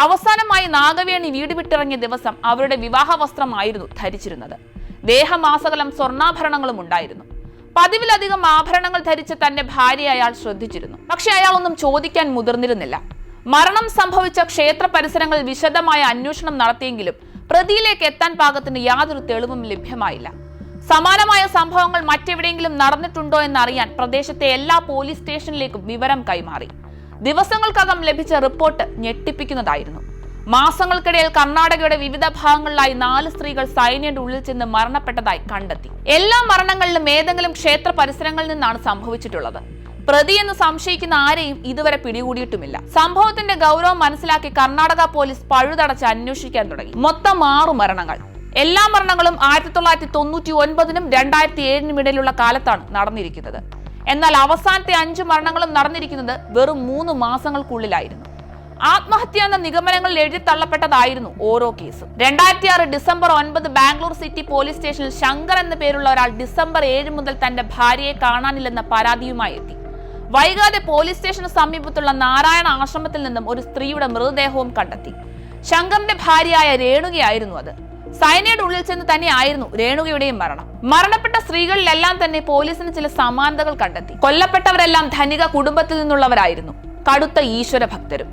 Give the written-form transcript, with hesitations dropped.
അവസാനമായി നാഗവേണി വീട് വിട്ടിറങ്ങിയ ദിവസം അവരുടെ വിവാഹ വസ്ത്രമായിരുന്നു ധരിച്ചിരുന്നത്. ദേഹമാസകലം സ്വർണ്ണാഭരണങ്ങളും ഉണ്ടായിരുന്നു. പതിവിലധികം ആഭരണങ്ങൾ ധരിച്ച തന്റെ ഭാര്യയെ അയാൾ ശ്രദ്ധിച്ചിരുന്നു. പക്ഷെ അയാൾ ഒന്നും ചോദിക്കാൻ മുതിർന്നിരുന്നില്ല. മരണം സംഭവിച്ച ക്ഷേത്ര പരിസരങ്ങളിൽ വിശദമായ അന്വേഷണം നടത്തിയെങ്കിലും പ്രതിയിലേക്ക് എത്താൻ പാകത്തിന് യാതൊരു തെളിവും ലഭ്യമായില്ല. സമാനമായ സംഭവങ്ങൾ മറ്റെവിടെയെങ്കിലും നടന്നിട്ടുണ്ടോ എന്നറിയാൻ പ്രദേശത്തെ എല്ലാ പോലീസ് സ്റ്റേഷനിലേക്കും വിവരം കൈമാറി. ദിവസങ്ങൾക്കകം ലഭിച്ച റിപ്പോർട്ട് ഞെട്ടിപ്പിക്കുന്നതായിരുന്നു. മാസങ്ങൾക്കിടയിൽ കർണാടകയുടെ വിവിധ ഭാഗങ്ങളിലായി 4 സ്ത്രീകൾ സൈന്യയുടെ ഉള്ളിൽ ചെന്ന് മരണപ്പെട്ടതായി കണ്ടെത്തി. എല്ലാ മരണങ്ങളിലും ഏതെങ്കിലും ക്ഷേത്ര പരിസരങ്ങളിൽ നിന്നാണ് സംഭവിച്ചിട്ടുള്ളത്. പ്രതിയെന്ന് സംശയിക്കുന്ന ആരെയും ഇതുവരെ പിടികൂടിയിട്ടുമില്ല. സംഭവത്തിന്റെ ഗൗരവം മനസ്സിലാക്കി കർണാടക പോലീസ് പഴുതടച്ച് അന്വേഷിക്കാൻ തുടങ്ങി. മൊത്തം 6 മരണങ്ങൾ. എല്ലാ മരണങ്ങളും 1999-നും 2007-നും ഇടയിലുള്ള കാലത്താണ് നടന്നിരിക്കുന്നത്. എന്നാൽ അവസാനത്തെ 5 മരണങ്ങളും നടന്നിരിക്കുന്നത് വെറും 3 മാസങ്ങൾക്കുള്ളിലായിരുന്നു. ആത്മഹത്യ എന്ന നിഗമനങ്ങളിൽ എഴുതി തള്ളപ്പെട്ടതായിരുന്നു ഓരോ കേസും. 2006 ഡിസംബർ 9 ബാംഗ്ലൂർ സിറ്റി പോലീസ് സ്റ്റേഷനിൽ ശങ്കർ എന്ന പേരുള്ള ഒരാൾ ഡിസംബർ 7 മുതൽ തന്റെ ഭാര്യയെ കാണാനില്ലെന്ന പരാതിയുമായി എത്തി. വൈകാതെ പോലീസ് സ്റ്റേഷന് സമീപത്തുള്ള നാരായണ ആശ്രമത്തിൽ നിന്നും ഒരു സ്ത്രീയുടെ മൃതദേഹവും കണ്ടെത്തി. ശങ്കറിന്റെ ഭാര്യയായ രേണുകയായിരുന്നു അത്. സൈനയുടെ ഉള്ളിൽ ചെന്ന് തന്നെയായിരുന്നു രേണുകയുടെയും മരണം. മരണപ്പെട്ട സ്ത്രീകളിലെല്ലാം തന്നെ പോലീസിന് ചില സമാനതകൾ കണ്ടെത്തി. കൊല്ലപ്പെട്ടവരെല്ലാം ധനിക കുടുംബത്തിൽ നിന്നുള്ളവരായിരുന്നു, കടുത്ത ഈശ്വര ഭക്തരും.